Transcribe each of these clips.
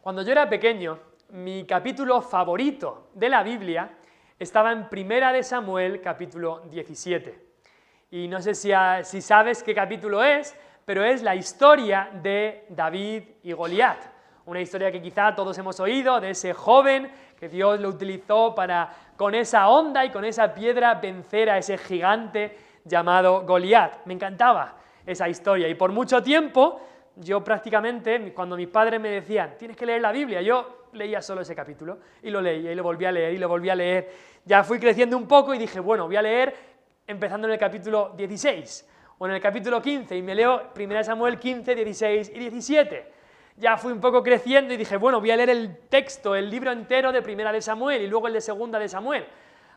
Cuando yo era pequeño, mi capítulo favorito de la Biblia estaba en Primera de Samuel, capítulo 17. Y no sé si sabes qué capítulo es, pero es la historia de David y Goliat. Una historia que quizá todos hemos oído, de ese joven que Dios lo utilizó para, con esa honda y con esa piedra, vencer a ese gigante llamado Goliat. Me encantaba esa historia y por mucho tiempo yo prácticamente, cuando mis padres me decían, tienes que leer la Biblia, yo leía solo ese capítulo, y lo leía, y lo volvía a leer, y lo volvía a leer. Ya fui creciendo un poco y dije, bueno, voy a leer empezando en el capítulo 16, o en el capítulo 15, y me leo 1 Samuel 15, 16 y 17. Ya fui un poco creciendo y dije, bueno, voy a leer el texto, el libro entero de 1 de Samuel, y luego el de 2 de Samuel.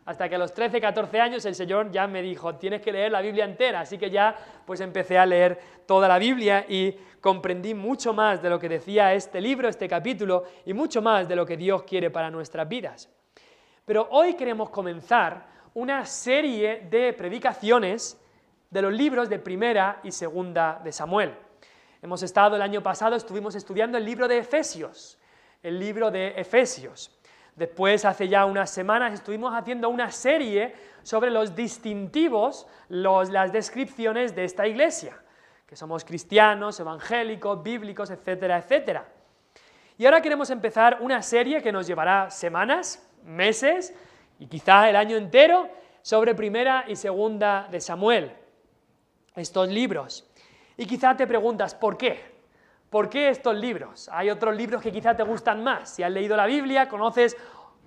Hasta que a los 13, 14 años el Señor ya me dijo, tienes que leer la Biblia entera, así que ya pues empecé a leer toda la Biblia y comprendí mucho más de lo que decía este libro, este capítulo, y mucho más de lo que Dios quiere para nuestras vidas. Pero hoy queremos comenzar una serie de predicaciones de los libros de 1 y 2 de Samuel. Hemos estado el año pasado, estuvimos estudiando el libro de Efesios, Después, hace ya unas semanas, estuvimos haciendo una serie sobre los distintivos, las descripciones de esta iglesia, que somos cristianos, evangélicos, bíblicos, etcétera, etcétera. Y ahora queremos empezar una serie que nos llevará semanas, meses y quizá el año entero sobre 1 y 2 de Samuel, estos libros. Y quizá te preguntas, ¿por qué? ¿Por qué estos libros? Hay otros libros que quizá te gustan más. Si has leído la Biblia, conoces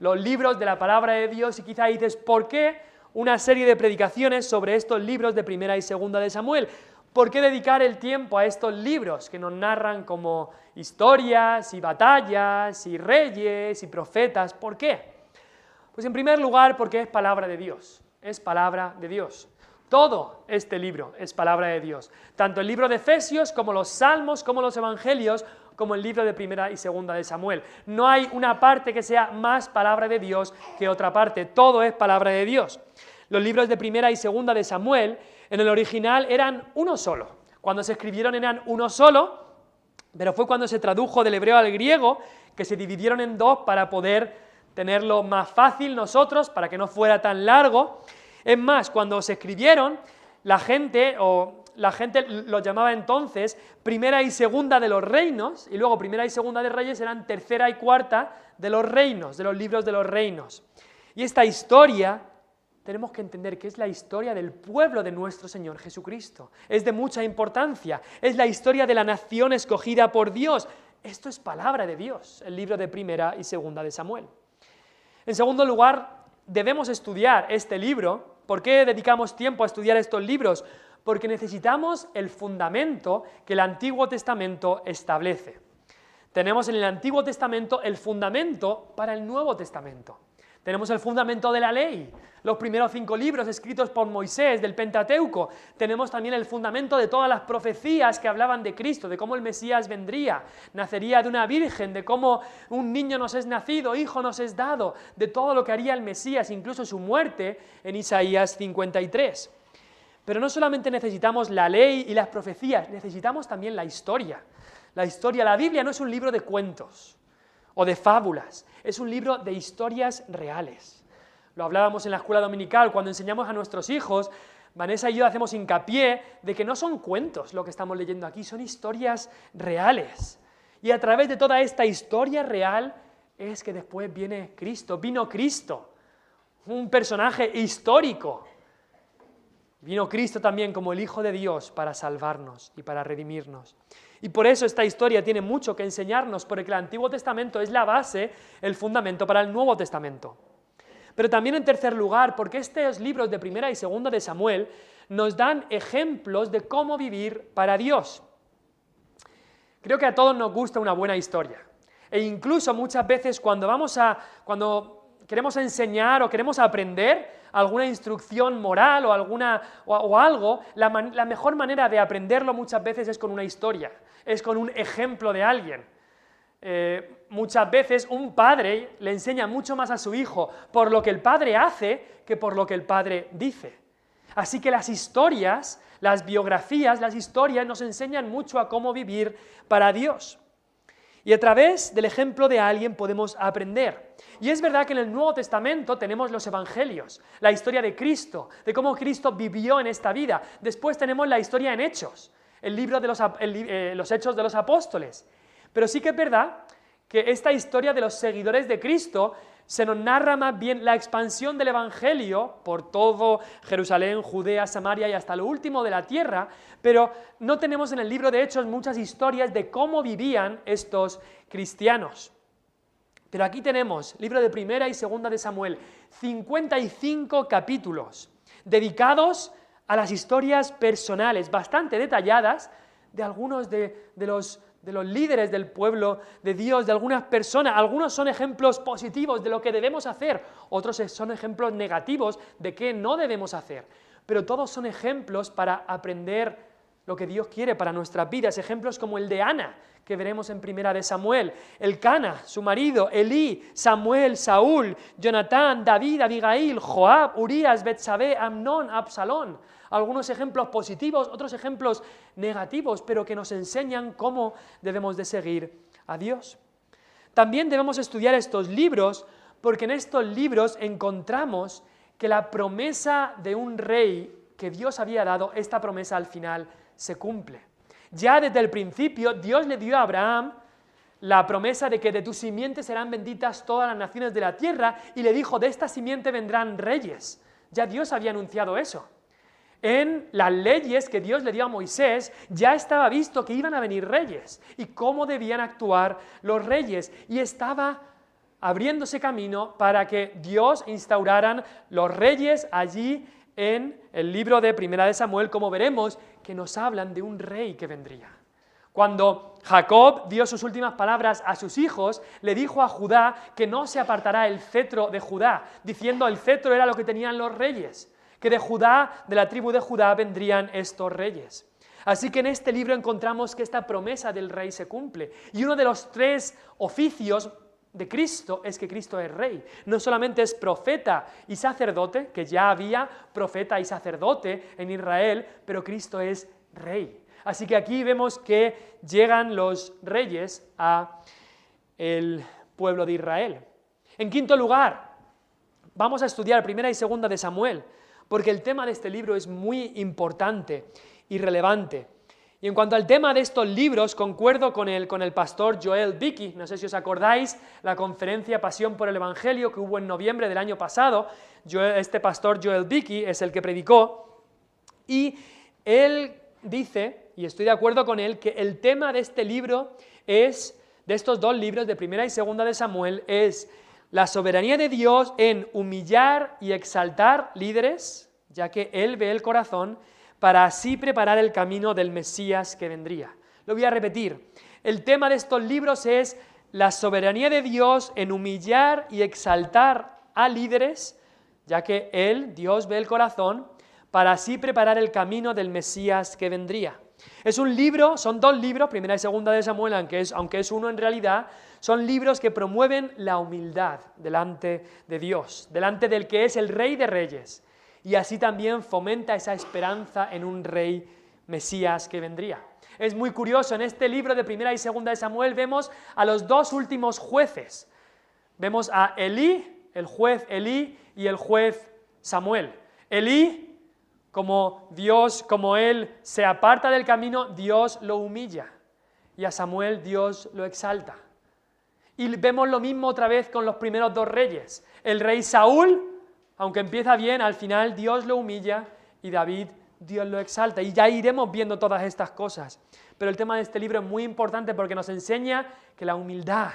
los libros de la palabra de Dios y quizá dices, ¿por qué una serie de predicaciones sobre estos libros de 1 y 2 de Samuel? ¿Por qué dedicar el tiempo a estos libros que nos narran como historias y batallas y reyes y profetas? ¿Por qué? Pues en primer lugar porque es palabra de Dios, es palabra de Dios. Todo este libro es palabra de Dios, tanto el libro de Efesios como los Salmos, como los Evangelios, como el libro de 1 y 2 de Samuel. No hay una parte que sea más palabra de Dios que otra parte, todo es palabra de Dios. Los libros de 1 y 2 de Samuel en el original eran uno solo, cuando se escribieron eran uno solo, pero fue cuando se tradujo del hebreo al griego que se dividieron en dos para poder tenerlo más fácil nosotros, para que no fuera tan largo. Es más, cuando se escribieron, la gente lo llamaba entonces 1 y 2 de los reinos, y luego 1 y 2 de Reyes eran 3 y 4 de los reinos, de los libros de los reinos. Y esta historia tenemos que entender que es la historia del pueblo de nuestro Señor Jesucristo. Es de mucha importancia, es la historia de la nación escogida por Dios. Esto es palabra de Dios, el libro de 1 y 2 de Samuel. En segundo lugar, debemos estudiar este libro. ¿Por qué dedicamos tiempo a estudiar estos libros? Porque necesitamos el fundamento que el Antiguo Testamento establece. Tenemos en el Antiguo Testamento el fundamento para el Nuevo Testamento. Tenemos el fundamento de la ley, los primeros 5 libros escritos por Moisés, del Pentateuco. Tenemos también el fundamento de todas las profecías que hablaban de Cristo, de cómo el Mesías vendría, nacería de una virgen, de cómo un niño nos es nacido, hijo nos es dado, de todo lo que haría el Mesías, incluso su muerte en Isaías 53. Pero no solamente necesitamos la ley y las profecías, necesitamos también la historia. La Biblia no es un libro de cuentos o de fábulas, es un libro de historias reales. Lo hablábamos en la escuela dominical, cuando enseñamos a nuestros hijos, Vanessa y yo hacemos hincapié de que no son cuentos lo que estamos leyendo aquí, son historias reales. Y a través de toda esta historia real es que después vino Cristo, un personaje histórico. Vino Cristo también como el Hijo de Dios para salvarnos y para redimirnos. Y por eso esta historia tiene mucho que enseñarnos, porque el Antiguo Testamento es la base, el fundamento para el Nuevo Testamento. Pero también en tercer lugar, porque estos libros de 1 y 2 de Samuel nos dan ejemplos de cómo vivir para Dios. Creo que a todos nos gusta una buena historia. E incluso muchas veces cuando queremos enseñar o queremos aprender alguna instrucción moral o algo, la mejor manera de aprenderlo muchas veces es con una historia, es con un ejemplo de alguien. Muchas veces un padre le enseña mucho más a su hijo por lo que el padre hace que por lo que el padre dice. Así que las historias, las biografías, las historias nos enseñan mucho a cómo vivir para Dios. Y a través del ejemplo de alguien podemos aprender. Y es verdad que en el Nuevo Testamento tenemos los Evangelios, la historia de Cristo, de cómo Cristo vivió en esta vida. Después tenemos la historia en Hechos, el libro de los Hechos de los Apóstoles. Pero sí que es verdad que esta historia de los seguidores de Cristo se nos narra más bien la expansión del Evangelio por todo Jerusalén, Judea, Samaria y hasta lo último de la tierra, pero no tenemos en el libro de Hechos muchas historias de cómo vivían estos cristianos. Pero aquí tenemos, libro de Primera y Segunda de Samuel, 55 capítulos dedicados a las historias personales, bastante detalladas, de algunos de los líderes del pueblo de Dios, de algunas personas. Algunos son ejemplos positivos de lo que debemos hacer, otros son ejemplos negativos de qué no debemos hacer. Pero todos son ejemplos para aprender lo que Dios quiere para nuestras vidas. Ejemplos como el de Ana, que veremos en Primera de Samuel, Elcana, su marido, Elí, Samuel, Saúl, Jonatán, David, Abigail, Joab, Urías, Betsabé, Amnón, Absalón. Algunos ejemplos positivos, otros ejemplos negativos, pero que nos enseñan cómo debemos de seguir a Dios. También debemos estudiar estos libros, porque en estos libros encontramos que la promesa de un rey que Dios había dado, esta promesa al final se cumple. Ya desde el principio, Dios le dio a Abraham la promesa de que de tu simiente serán benditas todas las naciones de la tierra, y le dijo, de esta simiente vendrán reyes. Ya Dios había anunciado eso. En las leyes que Dios le dio a Moisés, ya estaba visto que iban a venir reyes, y cómo debían actuar los reyes, y estaba abriéndose camino para que Dios instauraran los reyes allí en el libro de Primera de Samuel, como veremos, que nos hablan de un rey que vendría. Cuando Jacob dio sus últimas palabras a sus hijos, le dijo a Judá que no se apartará el cetro de Judá, diciendo el cetro era lo que tenían los reyes, que de Judá, de la tribu de Judá, vendrían estos reyes. Así que en este libro encontramos que esta promesa del rey se cumple. Y uno de los 3 oficios de Cristo es que Cristo es rey. No solamente es profeta y sacerdote, que ya había profeta y sacerdote en Israel, pero Cristo es rey. Así que aquí vemos que llegan los reyes a el pueblo de Israel. En quinto lugar, vamos a estudiar Primera y Segunda de Samuel, porque el tema de este libro es muy importante y relevante. Y en cuanto al tema de estos libros, concuerdo con el pastor Joel Beeke. No sé si os acordáis, la conferencia Pasión por el Evangelio que hubo en noviembre del año pasado. Este pastor Joel Beeke es el que predicó, y él dice, y estoy de acuerdo con él, que el tema de este libro es, de estos 2 libros, de Primera y Segunda de Samuel, es la soberanía de Dios en humillar y exaltar líderes, ya que Él ve el corazón, para así preparar el camino del Mesías que vendría. Lo voy a repetir. El tema de estos libros es la soberanía de Dios en humillar y exaltar a líderes, ya que Él, Dios, ve el corazón, para así preparar el camino del Mesías que vendría. Es un libro, son 2 libros, Primera y Segunda de Samuel, aunque es uno en realidad, son libros que promueven la humildad delante de Dios, delante del que es el Rey de Reyes, y así también fomenta esa esperanza en un Rey Mesías que vendría. Es muy curioso, en este libro de Primera y Segunda de Samuel vemos a los 2 últimos jueces. Vemos a Elí, el juez Elí, y el juez Samuel. Elí, como él se aparta del camino, Dios lo humilla, y a Samuel Dios lo exalta. Y vemos lo mismo otra vez con los primeros 2 reyes. El rey Saúl, aunque empieza bien, al final Dios lo humilla, y David, Dios lo exalta. Y ya iremos viendo todas estas cosas. Pero el tema de este libro es muy importante porque nos enseña que la humildad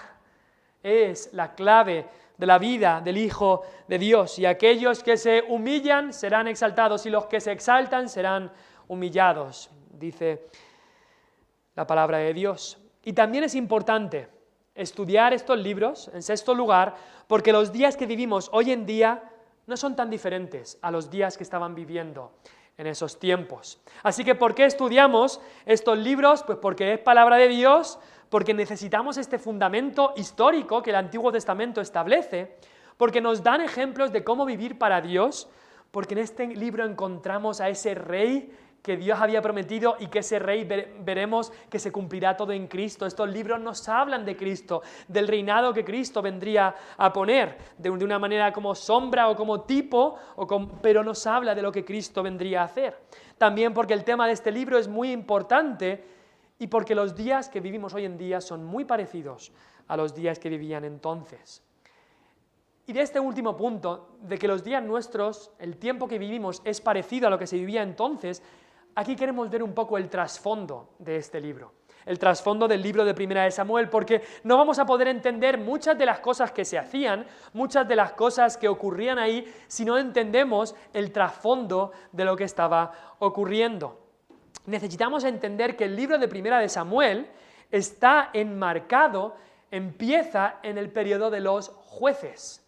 es la clave de la vida del Hijo de Dios, y aquellos que se humillan serán exaltados, y los que se exaltan serán humillados, dice la palabra de Dios. Y también es importante estudiar estos libros, en sexto lugar, porque los días que vivimos hoy en día no son tan diferentes a los días que estaban viviendo en esos tiempos. Así que, ¿por qué estudiamos estos libros? Pues porque es palabra de Dios, porque necesitamos este fundamento histórico que el Antiguo Testamento establece, porque nos dan ejemplos de cómo vivir para Dios, porque en este libro encontramos a ese rey que Dios había prometido y que ese rey veremos que se cumplirá todo en Cristo. Estos libros nos hablan de Cristo, del reinado que Cristo vendría a poner, de una manera como sombra o como tipo, pero nos habla de lo que Cristo vendría a hacer. También porque el tema de este libro es muy importante y porque los días que vivimos hoy en día son muy parecidos a los días que vivían entonces. Y de este último punto, de que los días nuestros, el tiempo que vivimos es parecido a lo que se vivía entonces, aquí queremos ver un poco el trasfondo de este libro, el trasfondo del libro de Primera de Samuel, porque no vamos a poder entender muchas de las cosas que se hacían, muchas de las cosas que ocurrían ahí, si no entendemos el trasfondo de lo que estaba ocurriendo. Necesitamos entender que el libro de Primera de Samuel está enmarcado, empieza en el periodo de los jueces.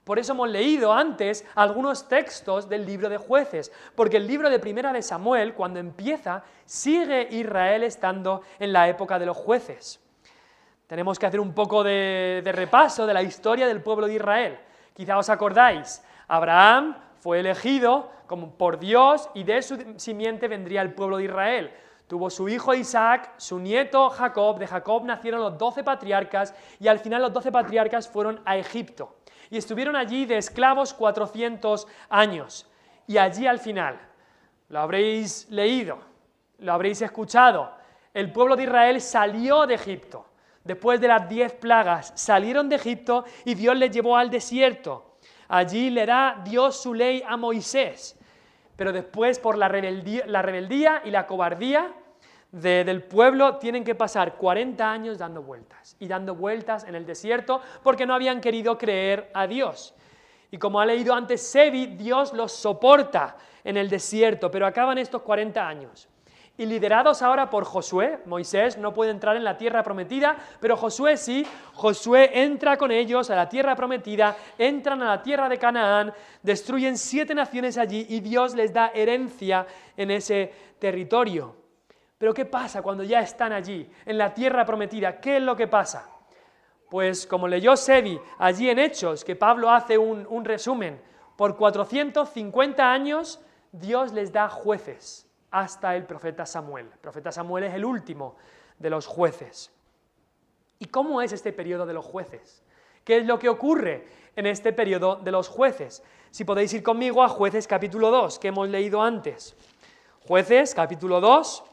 Por eso hemos leído antes algunos textos del libro de Jueces, porque el libro de Primera de Samuel, cuando empieza, sigue Israel estando en la época de los jueces. Tenemos que hacer un poco de repaso de la historia del pueblo de Israel. Quizá os acordáis, Abraham fue elegido por Dios y de su simiente vendría el pueblo de Israel. Tuvo su hijo Isaac, su nieto Jacob, de Jacob nacieron los 12 patriarcas y al final los 12 patriarcas fueron a Egipto. Y estuvieron allí de esclavos 400 años. Y allí al final, lo habréis leído, lo habréis escuchado, el pueblo de Israel salió de Egipto. Después de las 10 plagas, salieron de Egipto y Dios les llevó al desierto. Allí le da Dios su ley a Moisés. Pero después, por la rebeldía y la cobardía del pueblo, tienen que pasar 40 años dando vueltas en el desierto porque no habían querido creer a Dios. Y como ha leído antes Sebi, Dios los soporta en el desierto, pero acaban estos 40 años. Y liderados ahora por Josué, Moisés no puede entrar en la tierra prometida, pero Josué sí, Josué entra con ellos a la tierra prometida, entran a la tierra de Canaán, destruyen 7 naciones allí y Dios les da herencia en ese territorio. Pero ¿qué pasa cuando ya están allí, en la tierra prometida? ¿Qué es lo que pasa? Pues como leyó Sebi allí en Hechos, que Pablo hace un resumen, por 450 años Dios les da jueces hasta el profeta Samuel. El profeta Samuel es el último de los jueces. ¿Y cómo es este periodo de los jueces? ¿Qué es lo que ocurre en este periodo de los jueces? Si podéis ir conmigo a Jueces capítulo 2, que hemos leído antes. Jueces capítulo 2.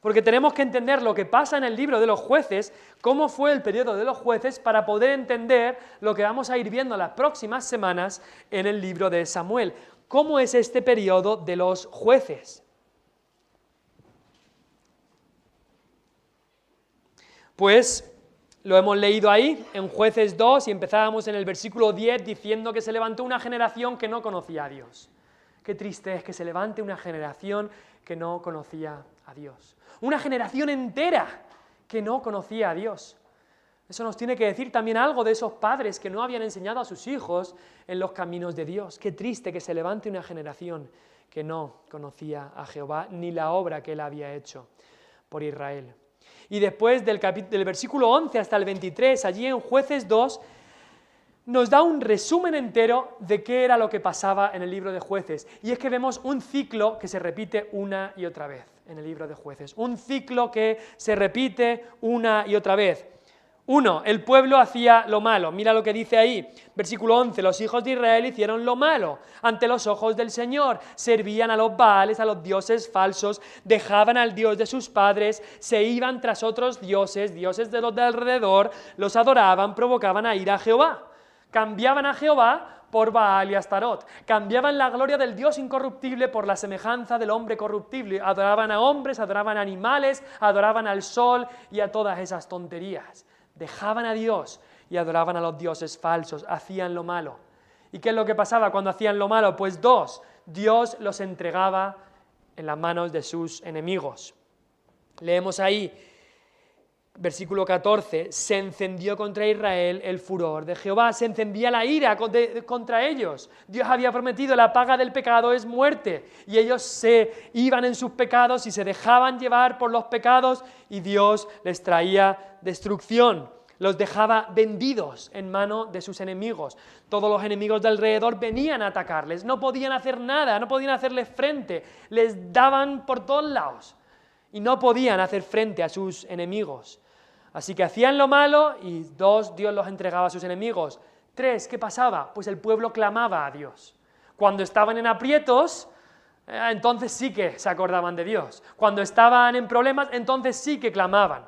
Porque tenemos que entender lo que pasa en el libro de los jueces, cómo fue el periodo de los jueces, para poder entender lo que vamos a ir viendo las próximas semanas en el libro de Samuel. ¿Cómo es este periodo de los jueces? Pues lo hemos leído ahí, en Jueces 2, y empezábamos en el versículo 10 diciendo que se levantó una generación que no conocía a Dios. Qué triste es que se levante una generación que no conocía a Dios. Una generación entera que no conocía a Dios. Eso nos tiene que decir también algo de esos padres que no habían enseñado a sus hijos en los caminos de Dios. Qué triste que se levante una generación que no conocía a Jehová ni la obra que Él había hecho por Israel. Y después del versículo 11 hasta el 23, allí en Jueces 2, nos da un resumen entero de qué era lo que pasaba en el libro de Jueces. Y es que vemos un ciclo que se repite una y otra vez en el libro de Jueces. Un ciclo que se repite una y otra vez. 1. El pueblo hacía lo malo. Mira lo que dice ahí. Versículo 11. Los hijos de Israel hicieron lo malo ante los ojos del Señor. Servían a los Baales, a los dioses falsos, dejaban al Dios de sus padres, se iban tras otros dioses, dioses de los de alrededor, los adoraban, provocaban a ira a Jehová. Cambiaban a Jehová por Baal y Astarot. Cambiaban la gloria del Dios incorruptible por la semejanza del hombre corruptible. Adoraban a hombres, adoraban a animales, adoraban al sol y a todas esas tonterías. Dejaban a Dios y adoraban a los dioses falsos, hacían lo malo. ¿Y qué es lo que pasaba cuando hacían lo malo? Pues 2, Dios los entregaba en las manos de sus enemigos. Leemos ahí, versículo 14, se encendió contra Israel el furor de Jehová, se encendía la ira contra ellos. Dios había prometido, la paga del pecado es muerte, y ellos se iban en sus pecados y se dejaban llevar por los pecados y Dios les traía destrucción. los dejaba vendidos en mano de sus enemigos. Todos los enemigos de alrededor venían a atacarles, no podían hacer nada, no podían hacerles frente, les daban por todos lados y no podían hacer frente a sus enemigos. Así que hacían lo malo y 2, Dios los entregaba a sus enemigos. 3, ¿qué pasaba? Pues el pueblo clamaba a Dios. Cuando estaban en aprietos, entonces sí que se acordaban de Dios. Cuando estaban en problemas, entonces sí que clamaban.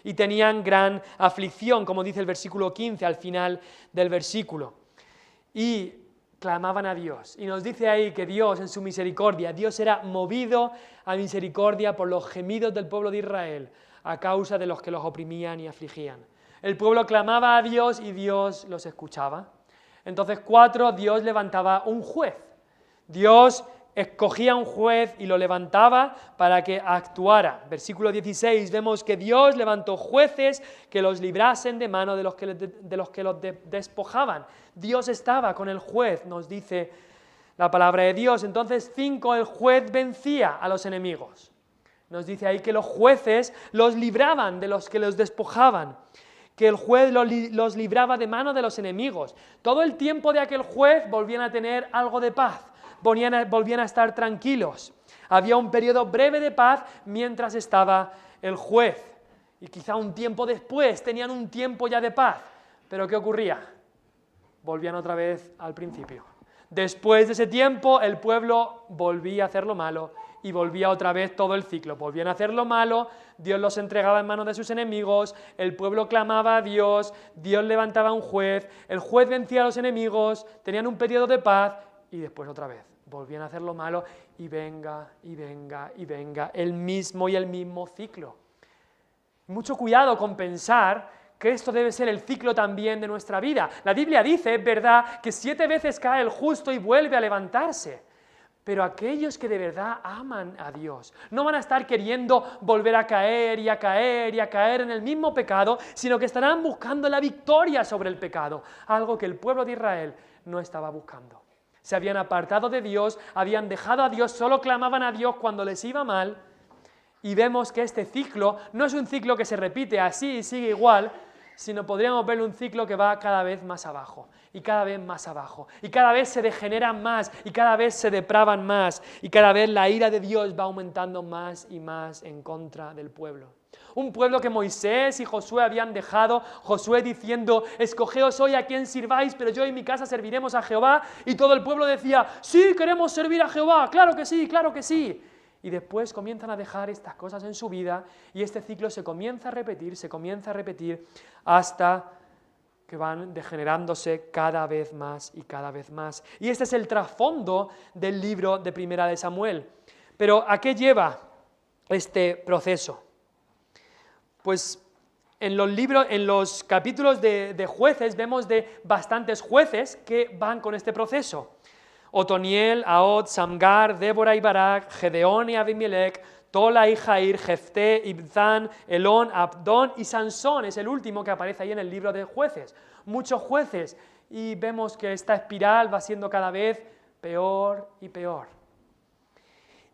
Y tenían gran aflicción, como dice el versículo 15 al final del versículo. Y clamaban a Dios. Y nos dice ahí que Dios en su misericordia, Dios era movido a misericordia por los gemidos del pueblo de Israel a causa de los que los oprimían y afligían. El pueblo clamaba a Dios y Dios los escuchaba. Entonces 4, Dios levantaba un juez. Dios escogía un juez y lo levantaba para que actuara. Versículo 16, vemos que Dios levantó jueces que los librasen de mano de los que los despojaban. Dios estaba con el juez, nos dice la palabra de Dios. Entonces 5, el juez vencía a los enemigos. Nos dice ahí que los jueces los libraban de los que los despojaban, que el juez los libraba de mano de los enemigos. Todo el tiempo de aquel juez volvían a tener algo de paz. Volvían a estar tranquilos. Había un periodo breve de paz mientras estaba el juez. Y quizá un tiempo después tenían un tiempo ya de paz. Pero ¿qué ocurría? Volvían otra vez al principio. Después de ese tiempo el pueblo volvía a hacer lo malo y volvía otra vez todo el ciclo. Volvían a hacer lo malo, Dios los entregaba en manos de sus enemigos, el pueblo clamaba a Dios, Dios levantaba a un juez, el juez vencía a los enemigos, tenían un periodo de paz y después otra vez volvían a hacer lo malo y venga, y venga, y venga, el mismo ciclo. Mucho cuidado con pensar que esto debe ser el ciclo también de nuestra vida. La Biblia dice, es verdad, que 7 veces cae el justo y vuelve a levantarse. Pero aquellos que de verdad aman a Dios no van a estar queriendo volver a caer y a caer y a caer en el mismo pecado, sino que estarán buscando la victoria sobre el pecado, algo que el pueblo de Israel no estaba buscando. Se habían apartado de Dios, habían dejado a Dios, solo clamaban a Dios cuando les iba mal, y vemos que este ciclo no es un ciclo que se repite así y sigue igual, sino podríamos verlo un ciclo que va cada vez más abajo, y cada vez más abajo, y cada vez se degeneran más, y cada vez se depravan más, y cada vez la ira de Dios va aumentando más y más en contra del pueblo. Un pueblo que Moisés y Josué habían dejado, Josué diciendo, escogeos hoy a quien sirváis, pero yo y mi casa serviremos a Jehová, y todo el pueblo decía, sí, queremos servir a Jehová, claro que sí, claro que sí. Y después comienzan a dejar estas cosas en su vida, y este ciclo se comienza a repetir, hasta que van degenerándose cada vez más y cada vez más. Y este es el trasfondo del libro de Primera de Samuel. Pero ¿a qué lleva este proceso? Pues en los capítulos de jueces vemos de bastantes jueces que van con este proceso. Otoniel, Ahod, Samgar, Débora y Barak, Gedeón y Abimelech, Tola y Jair, Jefté, Ibzán, Elón, Abdón y Sansón es el último que aparece ahí en el libro de jueces. Muchos jueces, y vemos que esta espiral va siendo cada vez peor y peor.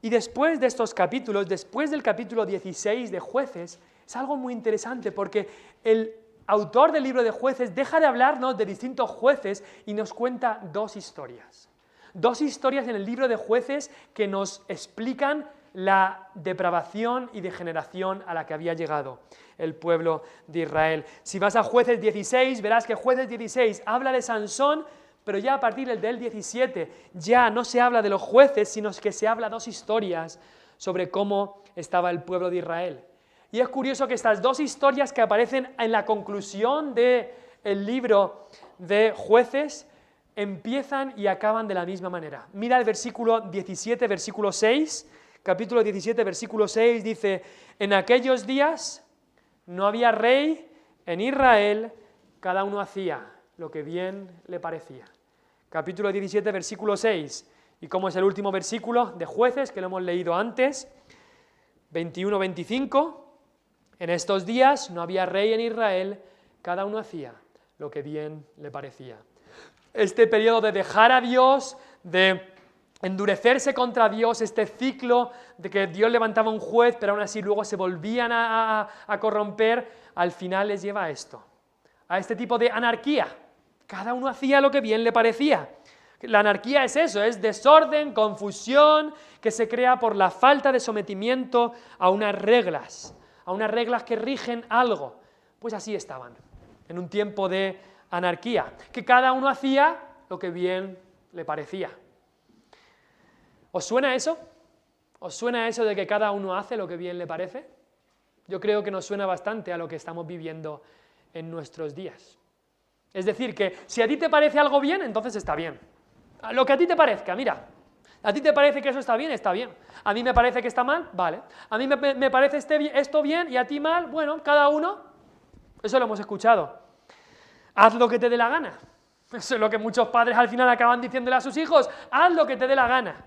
Y después de estos capítulos, después del capítulo 16 de jueces, es algo muy interesante porque el autor del libro de jueces deja de hablarnos de distintos jueces y nos cuenta 2 historias. 2 historias en el libro de jueces que nos explican la depravación y degeneración a la que había llegado el pueblo de Israel. Si vas a Jueces 16, verás que Jueces 16 habla de Sansón, pero ya a partir del 17 ya no se habla de los jueces, sino que se habla 2 historias sobre cómo estaba el pueblo de Israel. Y es curioso que estas 2 historias que aparecen en la conclusión del libro de Jueces empiezan y acaban de la misma manera. Mira el versículo 17, versículo 6, capítulo 17, versículo 6, dice, en aquellos días no había rey en Israel, cada uno hacía lo que bien le parecía. Capítulo 17, versículo 6, y como es el último versículo de Jueces, que lo hemos leído antes, 21-25, en estos días no había rey en Israel, cada uno hacía lo que bien le parecía. Este periodo de dejar a Dios, de endurecerse contra Dios, este ciclo de que Dios levantaba un juez, pero aún así luego se volvían a corromper, al final les lleva a esto, a este tipo de anarquía. Cada uno hacía lo que bien le parecía. La anarquía es eso, es desorden, confusión, que se crea por la falta de sometimiento a unas reglas que rigen algo. Pues así estaban, en un tiempo de anarquía, que cada uno hacía lo que bien le parecía. ¿Os suena eso? ¿Os suena eso de que cada uno hace lo que bien le parece? Yo creo que nos suena bastante a lo que estamos viviendo en nuestros días. Es decir, que si a ti te parece algo bien, entonces está bien. Lo que a ti te parezca, mira, a ti te parece que eso está bien, está bien. A mí me parece que está mal, vale. A mí me parece esto bien y a ti mal, bueno, cada uno, eso lo hemos escuchado. Haz lo que te dé la gana. Eso es lo que muchos padres al final acaban diciéndole a sus hijos, haz lo que te dé la gana.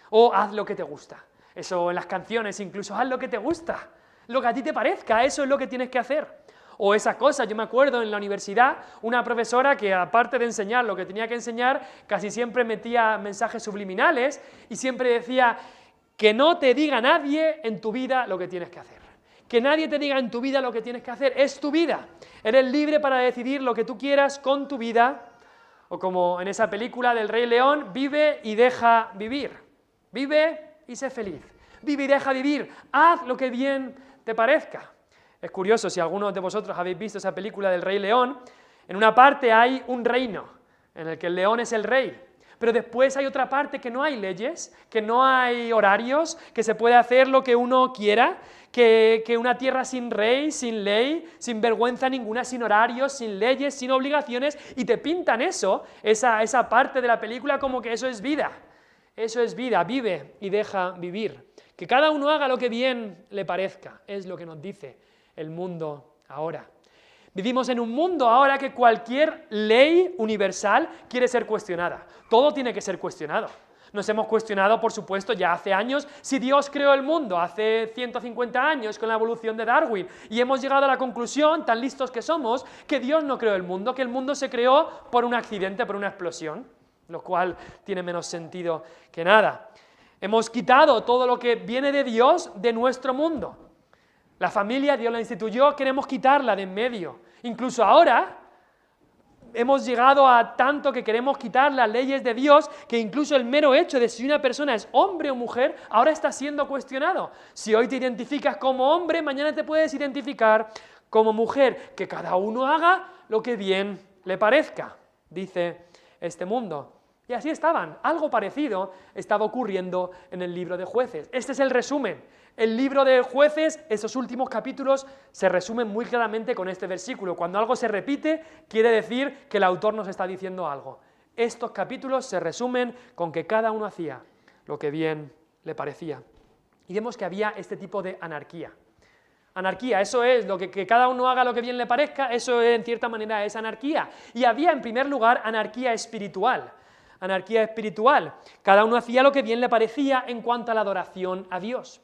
O haz lo que te gusta. Eso en las canciones incluso, haz lo que te gusta. Lo que a ti te parezca, eso es lo que tienes que hacer. O esas cosas, yo me acuerdo en la universidad, una profesora que aparte de enseñar lo que tenía que enseñar, casi siempre metía mensajes subliminales y siempre decía que no te diga nadie en tu vida lo que tienes que hacer. Que nadie te diga en tu vida lo que tienes que hacer, es tu vida. Eres libre para decidir lo que tú quieras con tu vida, o como en esa película del Rey León, vive y deja vivir. Vive y sé feliz. Vive y deja vivir. Haz lo que bien te parezca. Es curioso, si algunos de vosotros habéis visto esa película del Rey León, en una parte hay un reino, en el que el león es el rey, pero después hay otra parte que no hay leyes, que no hay horarios, que se puede hacer lo que uno quiera, que una tierra sin rey, sin ley, sin vergüenza ninguna, sin horarios, sin leyes, sin obligaciones, y te pintan eso, esa parte de la película como que eso es vida. Eso es vida, vive y deja vivir. Que cada uno haga lo que bien le parezca, es lo que nos dice el mundo ahora. Vivimos en un mundo ahora que cualquier ley universal quiere ser cuestionada. Todo tiene que ser cuestionado. Nos hemos cuestionado, por supuesto, ya hace años, si Dios creó el mundo, hace 150 años con la evolución de Darwin, y hemos llegado a la conclusión, tan listos que somos, que Dios no creó el mundo, que el mundo se creó por un accidente, por una explosión, lo cual tiene menos sentido que nada. Hemos quitado todo lo que viene de Dios de nuestro mundo. La familia, Dios la instituyó, queremos quitarla de en medio. Incluso ahora hemos llegado a tanto que queremos quitar las leyes de Dios, que incluso el mero hecho de si una persona es hombre o mujer, ahora está siendo cuestionado. Si hoy te identificas como hombre, mañana te puedes identificar como mujer. Que cada uno haga lo que bien le parezca, dice este mundo. Y así estaban. Algo parecido estaba ocurriendo en el libro de Jueces. Este es el resumen. El libro de Jueces, esos últimos capítulos, se resumen muy claramente con este versículo. Cuando algo se repite, quiere decir que el autor nos está diciendo algo. Estos capítulos se resumen con que cada uno hacía lo que bien le parecía. Y vemos que había este tipo de anarquía. Anarquía, eso es, lo que cada uno haga lo que bien le parezca, eso en cierta manera es anarquía. Y había en primer lugar anarquía espiritual. Anarquía espiritual. Cada uno hacía lo que bien le parecía en cuanto a la adoración a Dios.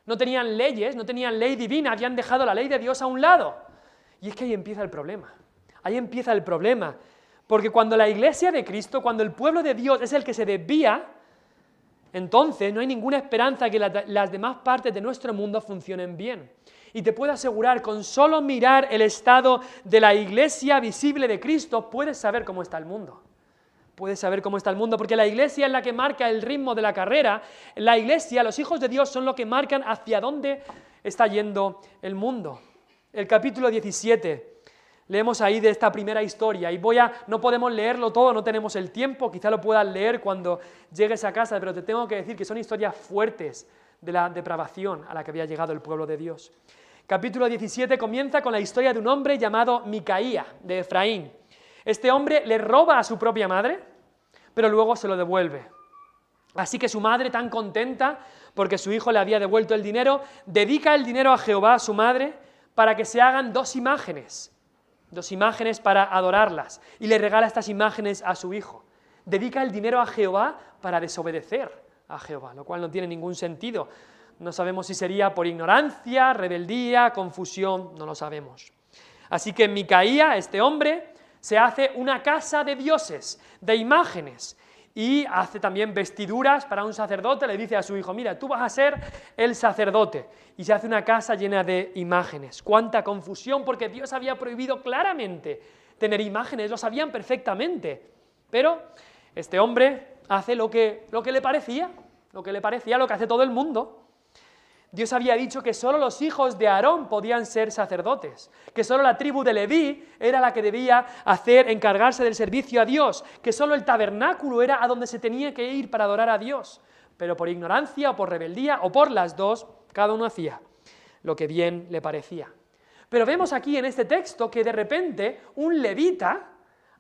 No tenían leyes, no tenían ley divina, habían dejado la ley de Dios a un lado. Y es que ahí empieza el problema. Ahí empieza el problema. Porque cuando la iglesia de Cristo, cuando el pueblo de Dios es el que se desvía, entonces no hay ninguna esperanza que las demás partes de nuestro mundo funcionen bien. Y te puedo asegurar, con solo mirar el estado de la iglesia visible de Cristo, puedes saber cómo está el mundo. Puedes saber cómo está el mundo, porque la iglesia es la que marca el ritmo de la carrera. La iglesia, los hijos de Dios son los que marcan hacia dónde está yendo el mundo. El capítulo 17, leemos ahí de esta primera historia, y no podemos leerlo todo, no tenemos el tiempo, quizá lo puedas leer cuando llegues a casa, pero te tengo que decir que son historias fuertes de la depravación a la que había llegado el pueblo de Dios. Capítulo 17 comienza con la historia de un hombre llamado Micaía, de Efraín. Este hombre le roba a su propia madre, pero luego se lo devuelve. Así que su madre, tan contenta porque su hijo le había devuelto el dinero, dedica el dinero a Jehová, a su madre, para que se hagan dos imágenes para adorarlas, y le regala estas imágenes a su hijo. Dedica el dinero a Jehová para desobedecer a Jehová, lo cual no tiene ningún sentido. No sabemos si sería por ignorancia, rebeldía, confusión, no lo sabemos. Así que Micaía, este hombre, se hace una casa de dioses, de imágenes, y hace también vestiduras para un sacerdote, le dice a su hijo, mira, tú vas a ser el sacerdote, y se hace una casa llena de imágenes. ¡Cuánta confusión! Porque Dios había prohibido claramente tener imágenes, lo sabían perfectamente, pero este hombre hace lo que le parecía, lo que hace todo el mundo. Dios había dicho que solo los hijos de Aarón podían ser sacerdotes, que solo la tribu de Leví era la que debía encargarse del servicio a Dios, que solo el tabernáculo era a donde se tenía que ir para adorar a Dios, pero por ignorancia o por rebeldía o por las dos, cada uno hacía lo que bien le parecía. Pero vemos aquí en este texto que de repente un levita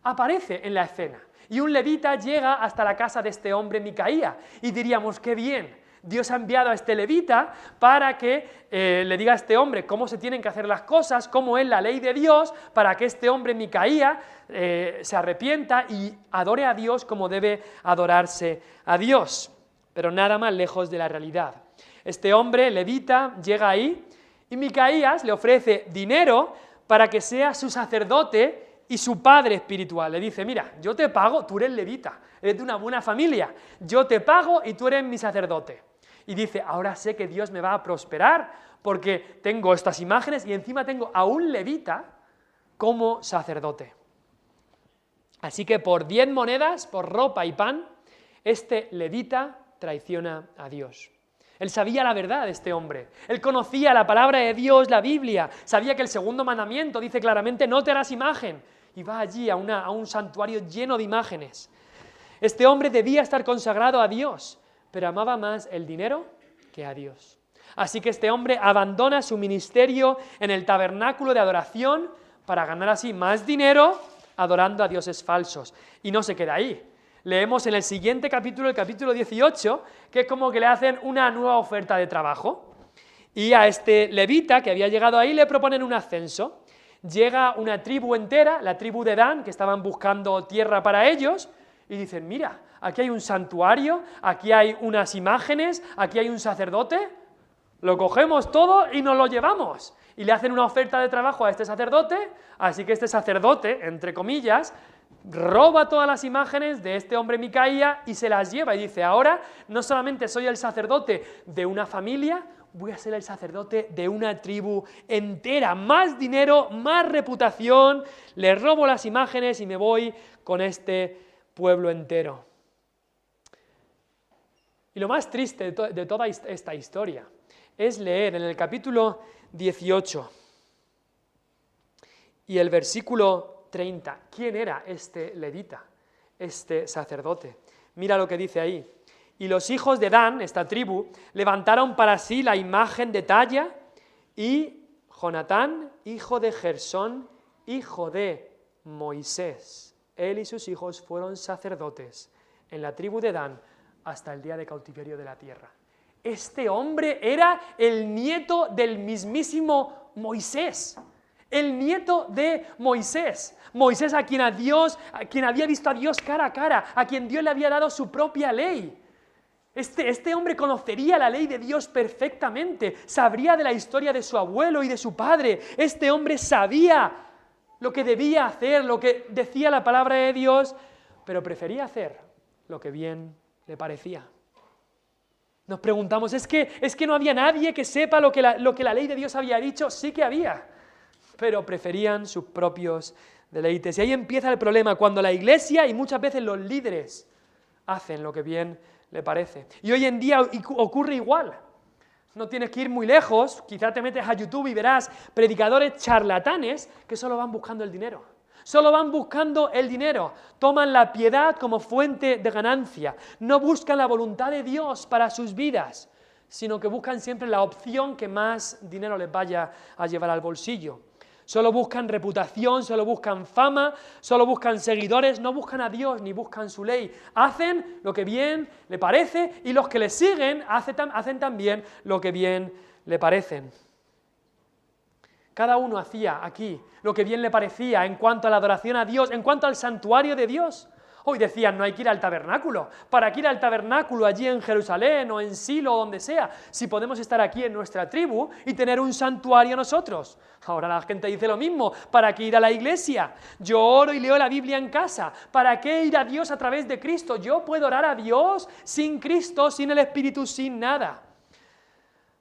aparece en la escena, y un levita llega hasta la casa de este hombre Micaía, y diríamos, qué bien, Dios ha enviado a este levita para que le diga a este hombre cómo se tienen que hacer las cosas, cómo es la ley de Dios, para que este hombre Micaía se arrepienta y adore a Dios como debe adorarse a Dios. Pero nada más lejos de la realidad. Este hombre levita llega ahí y Micaías le ofrece dinero para que sea su sacerdote y su padre espiritual. Le dice, mira, yo te pago, tú eres levita, eres de una buena familia, yo te pago y tú eres mi sacerdote. Y dice, ahora sé que Dios me va a prosperar porque tengo estas imágenes y encima tengo a un levita como sacerdote. Así que por 10 monedas, por ropa y pan, este levita traiciona a Dios. Él sabía la verdad, este hombre. Él conocía la palabra de Dios, la Biblia. Sabía que el segundo mandamiento dice claramente, no te harás imagen. Y va allí a un santuario lleno de imágenes. Este hombre debía estar consagrado a Dios, pero amaba más el dinero que a Dios. Así que este hombre abandona su ministerio en el tabernáculo de adoración para ganar así más dinero adorando a dioses falsos. Y no se queda ahí. Leemos en el siguiente capítulo, el capítulo 18, que es como que le hacen una nueva oferta de trabajo. Y a este levita que había llegado ahí le proponen un ascenso. Llega una tribu entera, la tribu de Dan, que estaban buscando tierra para ellos, y dicen, mira, aquí hay un santuario, aquí hay unas imágenes, aquí hay un sacerdote, lo cogemos todo y nos lo llevamos. Y le hacen una oferta de trabajo a este sacerdote, así que este sacerdote, entre comillas, roba todas las imágenes de este hombre Micaía y se las lleva y dice, ahora no solamente soy el sacerdote de una familia, voy a ser el sacerdote de una tribu entera, más dinero, más reputación, le robo las imágenes y me voy con este pueblo entero. Y lo más triste de toda esta historia es leer en el capítulo 18 y el versículo 30, ¿quién era este levita, este sacerdote? Mira lo que dice ahí. Y los hijos de Dan, esta tribu, levantaron para sí la imagen de talla, y Jonatán, hijo de Gersón, hijo de Moisés, él y sus hijos fueron sacerdotes en la tribu de Dan hasta el día de cautiverio de la tierra. Este hombre era el nieto del mismísimo Moisés, el nieto de Moisés. Moisés a quien había visto a Dios cara a cara, a quien Dios le había dado su propia ley. Este hombre conocería la ley de Dios perfectamente, sabría de la historia de su abuelo y de su padre. Este hombre sabía lo que debía hacer, lo que decía la palabra de Dios, pero prefería hacer lo que bien le parecía. Nos preguntamos, ¿es que no había nadie que sepa lo que la ley de Dios había dicho? Sí que había, pero preferían sus propios deleites. Y ahí empieza el problema, cuando la iglesia y muchas veces los líderes hacen lo que bien le parece. Y hoy en día ocurre igual. No tienes que ir muy lejos, quizá te metes a YouTube y verás predicadores charlatanes que solo van buscando el dinero. Solo van buscando el dinero, toman la piedad como fuente de ganancia, no buscan la voluntad de Dios para sus vidas, sino que buscan siempre la opción que más dinero les vaya a llevar al bolsillo. Solo buscan reputación, solo buscan fama, solo buscan seguidores, no buscan a Dios ni buscan su ley. Hacen lo que bien le parece y los que les siguen hacen también lo que bien le parecen. Cada uno hacía aquí lo que bien le parecía en cuanto a la adoración a Dios, en cuanto al santuario de Dios. Hoy decían, no hay que ir al tabernáculo. ¿Para qué ir al tabernáculo allí en Jerusalén o en Silo o donde sea? Si podemos estar aquí en nuestra tribu y tener un santuario nosotros. Ahora la gente dice lo mismo. ¿Para qué ir a la iglesia? Yo oro y leo la Biblia en casa. ¿Para qué ir a Dios a través de Cristo? Yo puedo orar a Dios sin Cristo, sin el Espíritu, sin nada.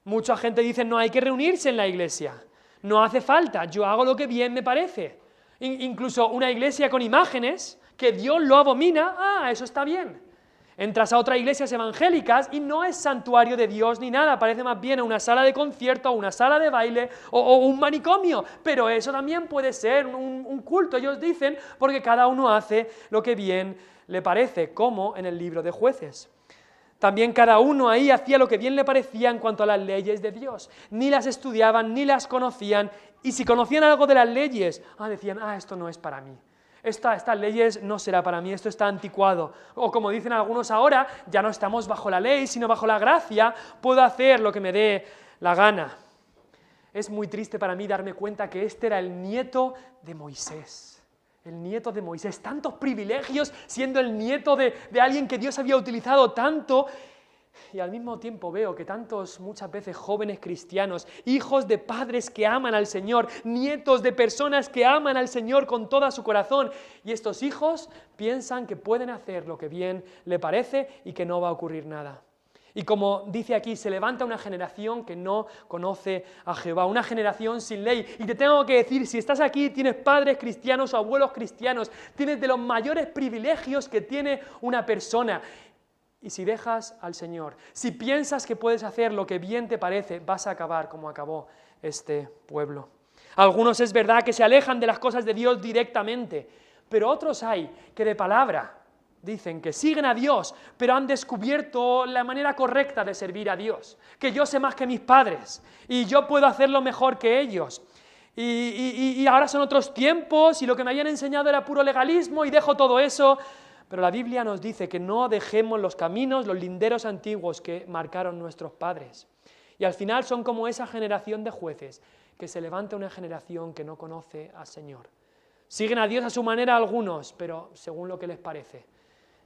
Mucha gente dice, no hay que reunirse en la iglesia. No hace falta, yo hago lo que bien me parece. Incluso una iglesia con imágenes, que Dios lo abomina, eso está bien. Entras a otras iglesias evangélicas y no es santuario de Dios ni nada, parece más bien una sala de concierto, una sala de baile o un manicomio, pero eso también puede ser un culto, ellos dicen, porque cada uno hace lo que bien le parece, como en el libro de Jueces. También cada uno ahí hacía lo que bien le parecía en cuanto a las leyes de Dios, ni las estudiaban, ni las conocían, y si conocían algo de las leyes, decían, esto no es para mí. Estas leyes no será para mí, esto está anticuado. O como dicen algunos ahora, ya no estamos bajo la ley, sino bajo la gracia, puedo hacer lo que me dé la gana. Es muy triste para mí darme cuenta que este era el nieto de Moisés. El nieto de Moisés, tantos privilegios siendo el nieto de alguien que Dios había utilizado tanto. Y al mismo tiempo veo que tantos, muchas veces jóvenes cristianos, hijos de padres que aman al Señor, nietos de personas que aman al Señor con todo su corazón, y estos hijos piensan que pueden hacer lo que bien le parece y que no va a ocurrir nada. Y como dice aquí, se levanta una generación que no conoce a Jehová, una generación sin ley. Y te tengo que decir, si estás aquí, tienes padres cristianos o abuelos cristianos, tienes de los mayores privilegios que tiene una persona. Y si dejas al Señor, si piensas que puedes hacer lo que bien te parece, vas a acabar como acabó este pueblo. Algunos es verdad que se alejan de las cosas de Dios directamente, pero otros hay que de palabra dicen que siguen a Dios, pero han descubierto la manera correcta de servir a Dios, que yo sé más que mis padres y yo puedo hacerlo mejor que ellos. Y ahora son otros tiempos y lo que me habían enseñado era puro legalismo y dejo todo eso. Pero la Biblia nos dice que no dejemos los caminos, los linderos antiguos que marcaron nuestros padres. Y al final son como esa generación de jueces, que se levanta una generación que no conoce al Señor. Siguen a Dios a su manera algunos, pero según lo que les parece.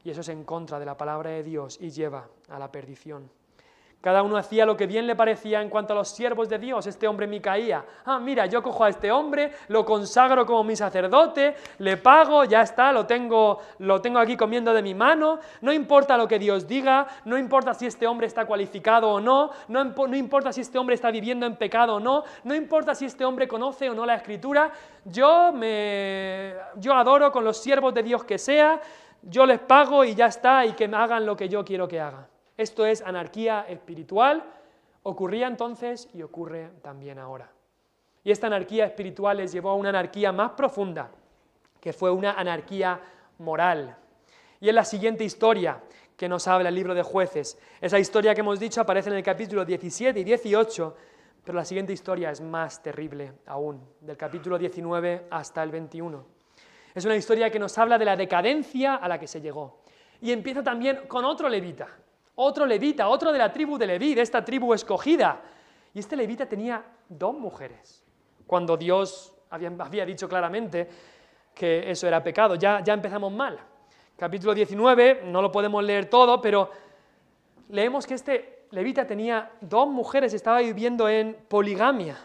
Y eso es en contra de la palabra de Dios y lleva a la perdición. Cada uno hacía lo que bien le parecía en cuanto a los siervos de Dios. Este hombre Micaía, mira, yo cojo a este hombre, lo consagro como mi sacerdote, le pago, ya está, lo tengo aquí comiendo de mi mano, no importa lo que Dios diga, no importa si este hombre está cualificado o no, no importa si este hombre está viviendo en pecado o no, no importa si este hombre conoce o no la Escritura, yo adoro con los siervos de Dios que sea, yo les pago y ya está, y que me hagan lo que yo quiero que hagan. Esto es anarquía espiritual, ocurría entonces y ocurre también ahora. Y esta anarquía espiritual les llevó a una anarquía más profunda, que fue una anarquía moral. Y es la siguiente historia que nos habla el libro de Jueces. Esa historia que hemos dicho aparece en el capítulo 17 y 18, pero la siguiente historia es más terrible aún, del capítulo 19 hasta el 21. Es una historia que nos habla de la decadencia a la que se llegó. Y empieza también con otro levita, otro de la tribu de Leví, de esta tribu escogida. Y este levita tenía 2 mujeres, cuando Dios había dicho claramente que eso era pecado. Ya empezamos mal. Capítulo 19, no lo podemos leer todo, pero leemos que este levita tenía 2 mujeres, estaba viviendo en poligamia,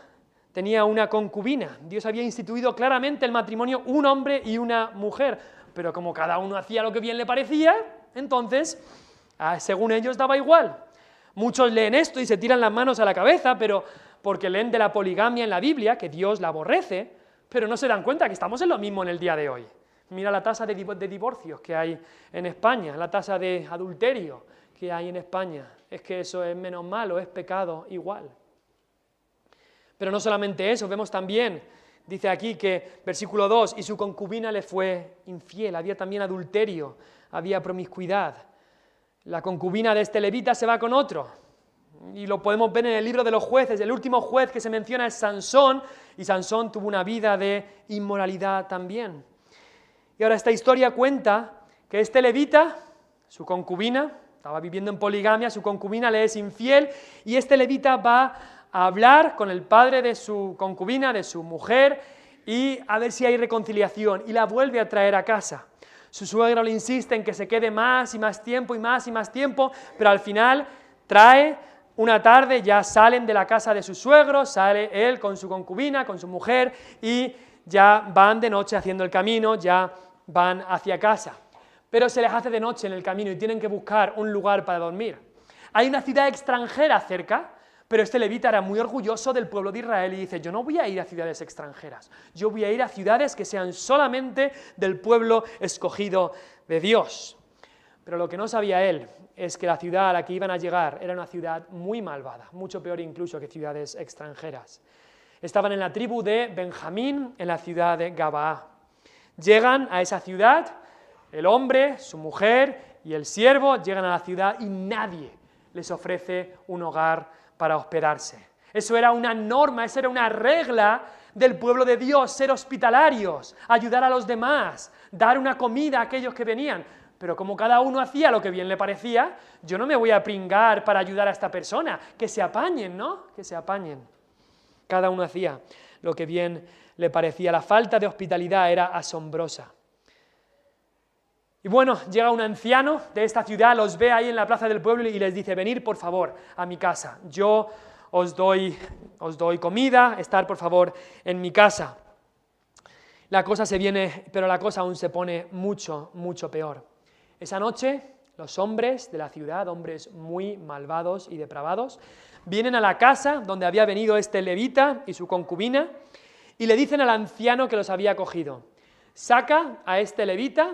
tenía una concubina. Dios había instituido claramente el matrimonio, un hombre y una mujer, pero como cada uno hacía lo que bien le parecía, entonces, según ellos daba igual. Muchos leen esto y se tiran las manos a la cabeza, pero porque leen de la poligamia en la Biblia, que Dios la aborrece, pero no se dan cuenta que estamos en lo mismo en el día de hoy. Mira la tasa de divorcios que hay en España, la tasa de adulterio que hay en España. Es que eso es menos malo, es pecado igual. Pero no solamente eso, vemos también, dice aquí que, versículo 2, y su concubina le fue infiel, había también adulterio, había promiscuidad. La concubina de este levita se va con otro, y lo podemos ver en el libro de los jueces. El último juez que se menciona es Sansón, y Sansón tuvo una vida de inmoralidad también. Y ahora esta historia cuenta que este levita, su concubina, estaba viviendo en poligamia, su concubina le es infiel, y este levita va a hablar con el padre de su concubina, de su mujer, y a ver si hay reconciliación, y la vuelve a traer a casa. Su suegro le insiste en que se quede más y más tiempo y más tiempo, pero al final trae una tarde, ya salen de la casa de su suegro, sale él con su concubina, con su mujer, y ya van de noche haciendo el camino, ya van hacia casa. Pero se les hace de noche en el camino y tienen que buscar un lugar para dormir. Hay una ciudad extranjera cerca, pero este levita era muy orgulloso del pueblo de Israel y dice, yo no voy a ir a ciudades extranjeras, yo voy a ir a ciudades que sean solamente del pueblo escogido de Dios. Pero lo que no sabía él es que la ciudad a la que iban a llegar era una ciudad muy malvada, mucho peor incluso que ciudades extranjeras. Estaban en la tribu de Benjamín, en la ciudad de Gabaá. Llegan a esa ciudad, el hombre, su mujer y el siervo llegan a la ciudad y nadie les ofrece un hogar para hospedarse. Eso era una norma, eso era una regla del pueblo de Dios, ser hospitalarios, ayudar a los demás, dar una comida a aquellos que venían. Pero como cada uno hacía lo que bien le parecía, yo no me voy a pringar para ayudar a esta persona, que se apañen, ¿no? Que se apañen. Cada uno hacía lo que bien le parecía. La falta de hospitalidad era asombrosa. Y bueno, llega un anciano de esta ciudad, los ve ahí en la plaza del pueblo y les dice, venid por favor a mi casa, yo os doy comida, estar por favor en mi casa. La cosa se viene, pero la cosa aún se pone mucho, mucho peor. Esa noche, los hombres de la ciudad, hombres muy malvados y depravados, vienen a la casa donde había venido este levita y su concubina y le dicen al anciano que los había acogido, saca a este levita,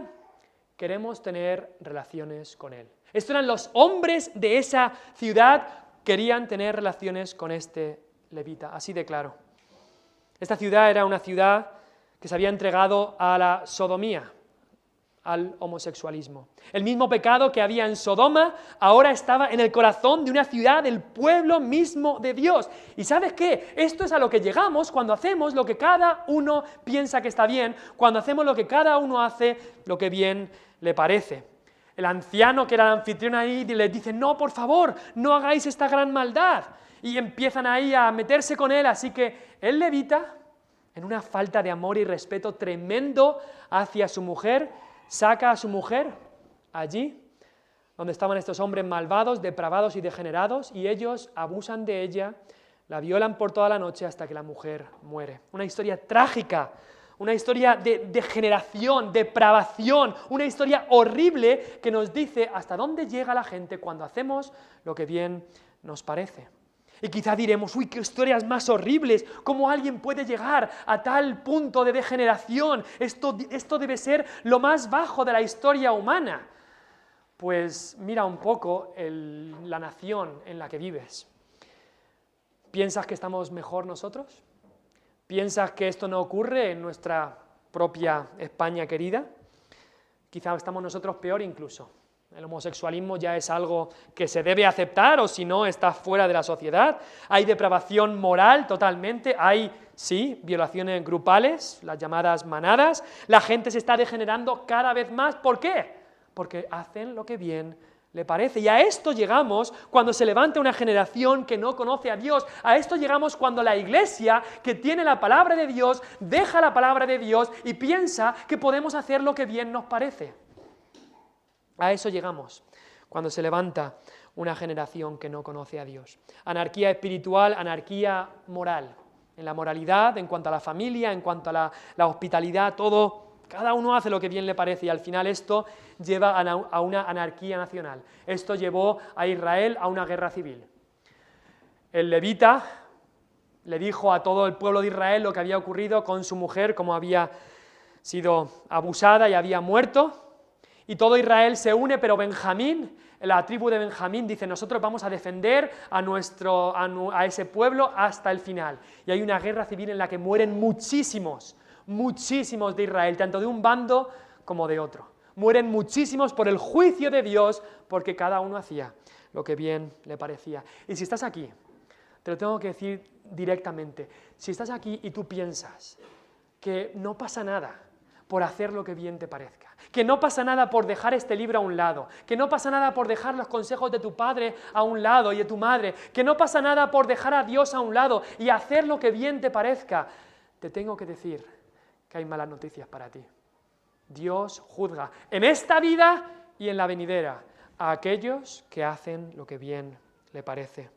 queremos tener relaciones con él. Estos eran los hombres de esa ciudad, querían tener relaciones con este levita, así de claro. Esta ciudad era una ciudad que se había entregado a la sodomía, al homosexualismo. El mismo pecado que había en Sodoma ahora estaba en el corazón de una ciudad del pueblo mismo de Dios. ¿Y sabes qué? Esto es a lo que llegamos cuando hacemos lo que cada uno piensa que está bien, cuando hacemos lo que cada uno hace lo que bien le parece. El anciano que era el anfitrión ahí les dice, no, por favor, no hagáis esta gran maldad. Y empiezan ahí a meterse con él, así que el levita, en una falta de amor y respeto tremendo hacia su mujer, saca a su mujer allí, donde estaban estos hombres malvados, depravados y degenerados, y ellos abusan de ella, la violan por toda la noche hasta que la mujer muere. Una historia trágica, una historia de degeneración, depravación, una historia horrible que nos dice hasta dónde llega la gente cuando hacemos lo que bien nos parece. Y quizá diremos, uy, qué historias más horribles, cómo alguien puede llegar a tal punto de degeneración, esto debe ser lo más bajo de la historia humana. Pues mira un poco la nación en la que vives. ¿Piensas que estamos mejor nosotros? ¿Piensas que esto no ocurre en nuestra propia España querida? Quizá estamos nosotros peor incluso. El homosexualismo ya es algo que se debe aceptar o si no está fuera de la sociedad. Hay depravación moral totalmente, hay, sí, violaciones grupales, las llamadas manadas. La gente se está degenerando cada vez más. ¿Por qué? Porque hacen lo que bien le parece. Y a esto llegamos cuando se levanta una generación que no conoce a Dios. A esto llegamos cuando la iglesia, que tiene la palabra de Dios, deja la palabra de Dios y piensa que podemos hacer lo que bien nos parece. A eso llegamos cuando se levanta una generación que no conoce a Dios. Anarquía espiritual, anarquía moral. En la moralidad, en cuanto a la familia, en cuanto a la hospitalidad, todo. Cada uno hace lo que bien le parece y al final esto lleva a una anarquía nacional. Esto llevó a Israel a una guerra civil. El levita le dijo a todo el pueblo de Israel lo que había ocurrido con su mujer, cómo había sido abusada y había muerto. Y todo Israel se une, pero Benjamín, la tribu de Benjamín, dice, nosotros vamos a defender a ese pueblo hasta el final. Y hay una guerra civil en la que mueren muchísimos de Israel, tanto de un bando como de otro. Mueren muchísimos por el juicio de Dios, porque cada uno hacía lo que bien le parecía. Y si estás aquí, te lo tengo que decir directamente, si estás aquí y tú piensas que no pasa nada por hacer lo que bien te parezca, que no pasa nada por dejar este libro a un lado, que no pasa nada por dejar los consejos de tu padre a un lado y de tu madre, que no pasa nada por dejar a Dios a un lado y hacer lo que bien te parezca, te tengo que decir que hay malas noticias para ti. Dios juzga en esta vida y en la venidera a aquellos que hacen lo que bien le parece.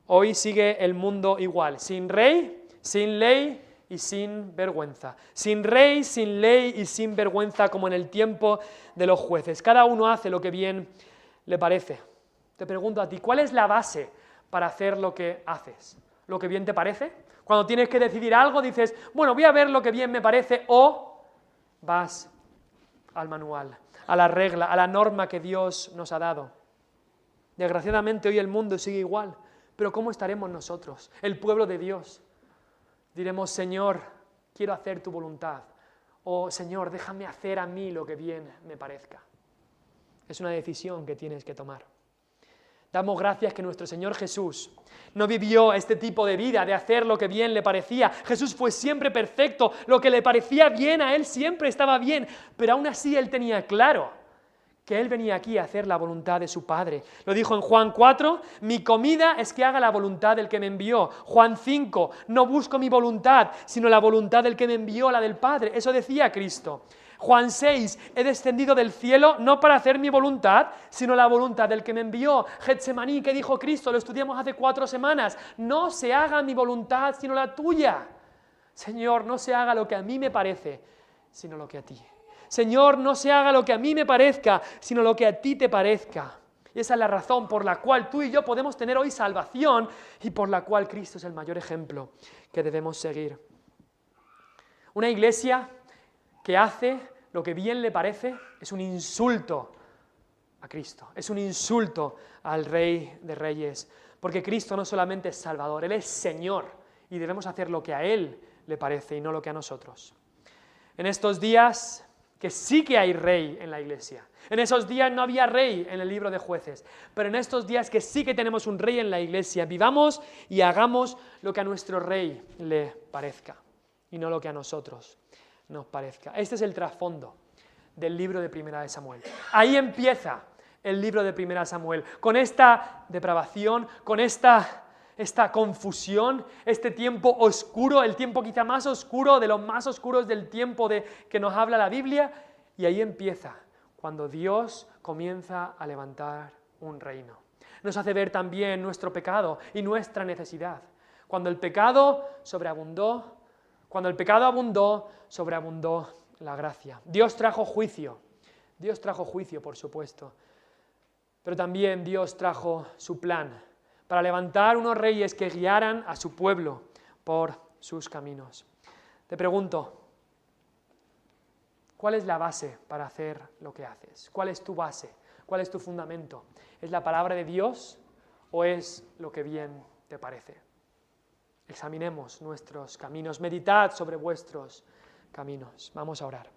Hoy sigue el mundo igual, sin rey, sin ley y sin vergüenza. Sin rey, sin ley y sin vergüenza, como en el tiempo de los jueces. Cada uno hace lo que bien le parece. Te pregunto a ti, ¿cuál es la base para hacer lo que haces? ¿Lo que bien te parece? Cuando tienes que decidir algo, dices, bueno, voy a ver lo que bien me parece, o vas al manual, a la regla, a la norma que Dios nos ha dado. Desgraciadamente hoy el mundo sigue igual, pero ¿cómo estaremos nosotros, el pueblo de Dios? Diremos, Señor, quiero hacer tu voluntad, o Señor, déjame hacer a mí lo que bien me parezca. Es una decisión que tienes que tomar. Damos gracias que nuestro Señor Jesús no vivió este tipo de vida de hacer lo que bien le parecía. Jesús fue siempre perfecto, lo que le parecía bien a Él siempre estaba bien, pero aún así Él tenía claro que Él venía aquí a hacer la voluntad de su Padre. Lo dijo en Juan 4, mi comida es que haga la voluntad del que me envió. Juan 5, no busco mi voluntad, sino la voluntad del que me envió, la del Padre. Eso decía Cristo. Juan 6, he descendido del cielo no para hacer mi voluntad, sino la voluntad del que me envió. Getsemaní, ¿qué dijo Cristo? Lo estudiamos hace 4 semanas. No se haga mi voluntad, sino la tuya. Señor, no se haga lo que a mí me parece, sino lo que a ti. Señor, no se haga lo que a mí me parezca, sino lo que a ti te parezca. Y esa es la razón por la cual tú y yo podemos tener hoy salvación y por la cual Cristo es el mayor ejemplo que debemos seguir. Una iglesia que hace lo que bien le parece es un insulto a Cristo, es un insulto al Rey de Reyes, porque Cristo no solamente es Salvador, Él es Señor y debemos hacer lo que a Él le parece y no lo que a nosotros. En estos días que sí que hay rey en la iglesia, en esos días no había rey en el libro de Jueces, pero en estos días que sí que tenemos un rey en la iglesia, vivamos y hagamos lo que a nuestro rey le parezca y no lo que a nosotros nos parezca. Este es el trasfondo del libro de Primera de Samuel. Ahí empieza el libro de Primera de Samuel, con esta depravación, con esta confusión, este tiempo oscuro, el tiempo quizá más oscuro, de los más oscuros del tiempo que nos habla la Biblia, y ahí empieza, cuando Dios comienza a levantar un reino. Nos hace ver también nuestro pecado y nuestra necesidad. Cuando el pecado abundó, sobreabundó la gracia. Dios trajo juicio, por supuesto, pero también Dios trajo su plan para levantar unos reyes que guiaran a su pueblo por sus caminos. Te pregunto, ¿cuál es la base para hacer lo que haces? ¿Cuál es tu base? ¿Cuál es tu fundamento? ¿Es la palabra de Dios o es lo que bien te parece? Examinemos nuestros caminos, meditad sobre vuestros caminos. Vamos a orar.